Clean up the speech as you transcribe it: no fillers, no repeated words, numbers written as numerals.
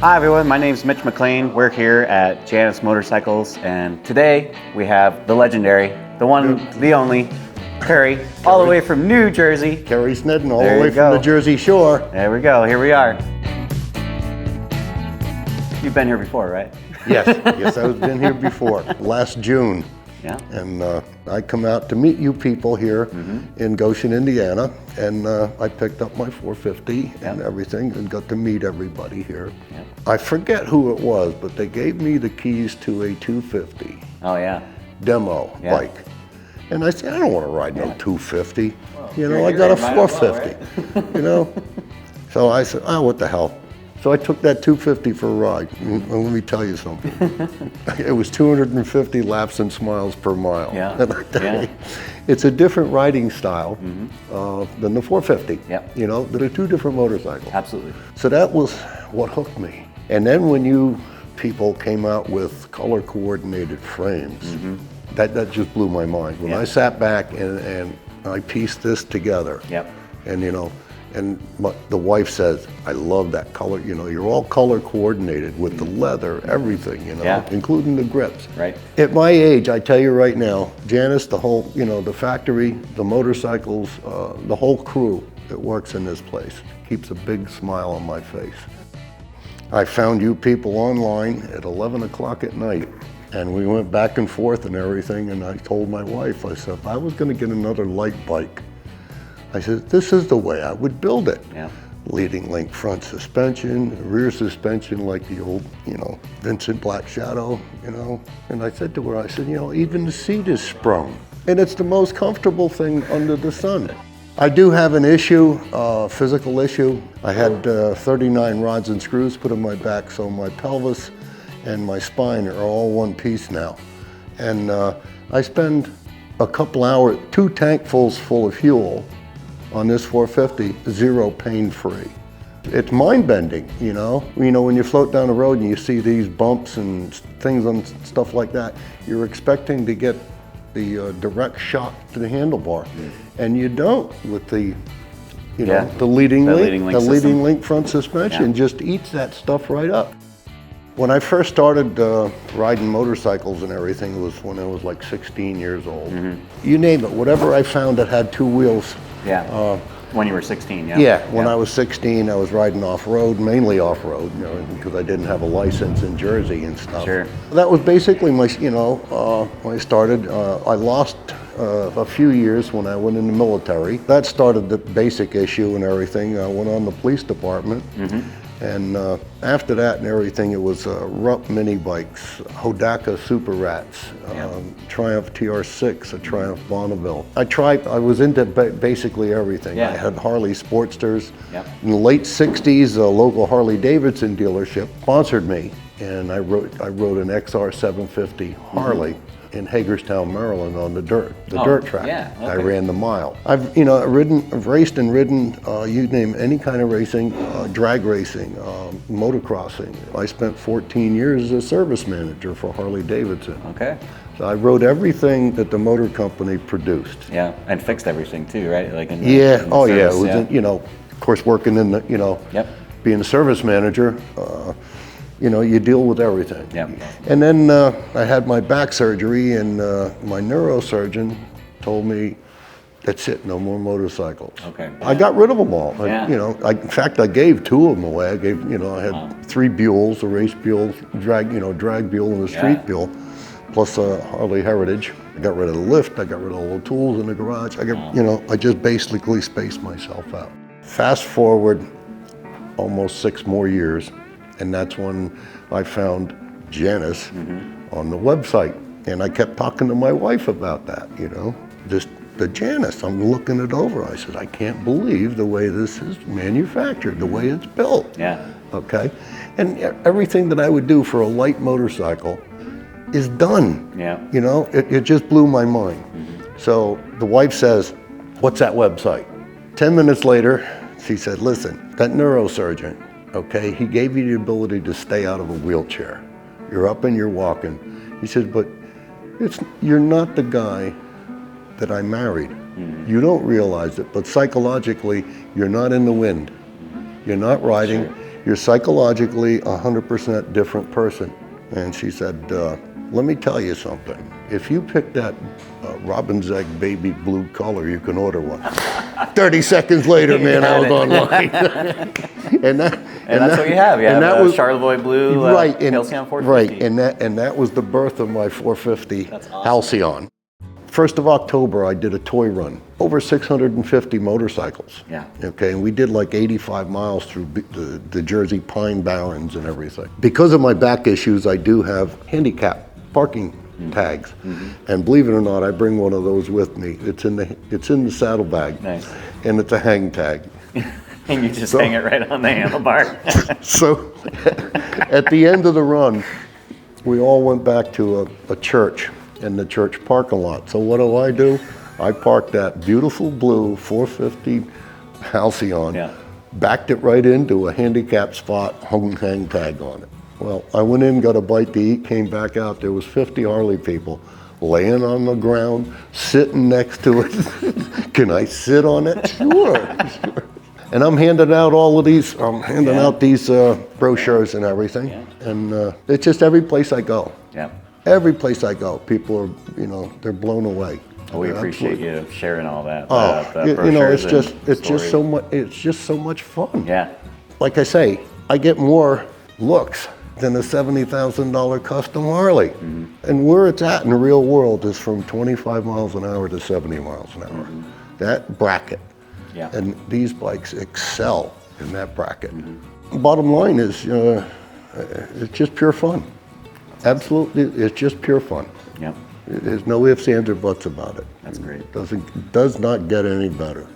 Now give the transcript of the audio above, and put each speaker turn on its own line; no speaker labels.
Hi everyone, my name is Mitch McLean. We're here at Janus Motorcycles, and today we have the legendary, the one, the only, Kerry, all the way from New Jersey.
Kerry Snedden, all the way from the Jersey Shore.
There we go, here we are. You've been here before, right?
Yes, I've been here before, last June.
Yeah.
And I come out to meet you people here in Goshen, Indiana, and I picked up my 450 and everything and got to meet everybody here.
Yep.
I forget who it was, but they gave me the keys to a 250 demo bike. And I said, I don't want to ride no 250.
Well,
you know, I got a 450, right? You know? So I said, oh, what the hell? So I took that 250 for a ride, and let me tell you something. It was 250 laps and miles per mile.
Yeah.
And I tell you, it's a different riding style than the 450.
Yep.
You know, they're two different motorcycles.
Absolutely.
So that was what hooked me. And then when you people came out with color coordinated frames, that just blew my mind. When I sat back and I pieced this together, and you know, and the wife says, I love that color, you know, you're all color coordinated with the leather, everything, you know, including the grips.
Right.
At my age, I tell you right now, Janus, the whole, you know, the factory, the motorcycles, the whole crew that works in this place keeps a big smile on my face. I found you people online at 11 o'clock at night, and we went back and forth and everything, and I told my wife, I said, if I was gonna get another light bike, I said, this is the way I would build it. Leading link front suspension, rear suspension like the old, you know, Vincent Black Shadow, you know. And I said to her, I said, you know, even the seat is sprung. And it's the most comfortable thing under the sun. I do have an issue, physical issue. I had 39 rods and screws put in my back, so my pelvis and my spine are all one piece now. And I spend a couple hours, 2 tankfuls full of fuel on this 450, zero pain-free. It's mind-bending, you know? You know, when you float down the road and you see these bumps and things and stuff like that, you're expecting to get the direct shock to the handlebar, and you don't with the, you know, the leading link front suspension just eats that stuff right up. When I first started riding motorcycles and everything, it was when I was like 16 years old. You name it, whatever I found that had 2 wheels.
When you were 16,
when I was 16, I was riding off-road, mainly off-road, you know, because I didn't have a license in Jersey and stuff. That was basically my, you know, when I started. I lost a few years when I went in the military. That started the basic issue and everything. I went on the police department. And after that and everything, it was Rupp mini bikes, Hodaka Super Rats, Triumph TR6, a Triumph Bonneville. I was into basically everything. I had Harley Sportsters. In the late 60s, a local Harley Davidson dealership sponsored me, and I rode an XR 750 Harley in Hagerstown, Maryland, on the dirt track. I ran the mile. I've raced and ridden, you name any kind of racing, drag racing, motocrossing. I spent 14 years as a service manager for Harley Davidson. So I rode everything that the motor company produced.
And fixed everything too, right? Like in
the service, it was, you know, of course, working in the, you know, being a service manager, you know, you deal with everything. And then I had my back surgery, and my neurosurgeon told me, that's it, no more motorcycles. I got rid of them all. You know, in fact, I gave 2 of them away. I gave, you know, I had 3 Buells, a race Buell, drag Buell, and a street Buell, plus a Harley Heritage. I got rid of the lift. I got rid of all the tools in the garage. I got, you know, I just basically spaced myself out. Fast forward almost 6 more years, and that's when I found Janus on the website. And I kept talking to my wife about that, you know, just the Janus. I'm looking it over. I said, I can't believe the way this is manufactured, the way it's built. Okay? And everything that I would do for a light motorcycle is done. You know, it just blew my mind. So the wife says, what's that website? 10 minutes later, she said, listen, that neurosurgeon, okay, he gave you the ability to stay out of a wheelchair. You're up and you're walking. He said, but you're not the guy that I married. You don't realize it, but psychologically, you're not in the wind. You're not riding, You're psychologically 100% different person. And she said, let me tell you something. If you pick that robin's egg baby blue color, you can order one. 30 seconds later, man, I was online. and
that's what you have. You have
that was
Charlevoix Blue
right,
Halcyon 450.
Right, and that was the birth of my 450
That's awesome.
Halcyon. 1st of October, I did a toy run. Over 650 motorcycles.
Yeah.
Okay, and we did like 85 miles through the Jersey Pine Barrens and everything. Because of my back issues, I do have handicap parking tags. And believe it or not, I bring one of those with me. It's in the saddlebag.
Nice.
And it's a hang tag.
And you just hang it right on the handlebar.
So at the end of the run, we all went back to a church in the church parking lot. So what do? I parked that beautiful blue 450 Halcyon, backed it right into a handicap spot, hung hang tag on it. Well, I went in, got a bite to eat, came back out. There was 50 Harley people laying on the ground, sitting next to it. Can I sit on it? Sure. And I'm handing out all of these, out these brochures and everything. And it's just every place I go.
Yeah.
Every place I go, people are, they're blown away.
Well, we appreciate you sharing all that.
It's just so much. It's just so much fun.
Yeah.
Like I say, I get more looks than a $70,000 custom Harley. And where it's at in the real world is from 25 miles an hour to 70 miles an hour. That bracket.
Yeah.
And these bikes excel in that bracket. Bottom line is, it's just pure fun. Absolutely, it's just pure fun.
Yep.
There's no ifs, ands, or buts about it.
That's great.
Does not get any better.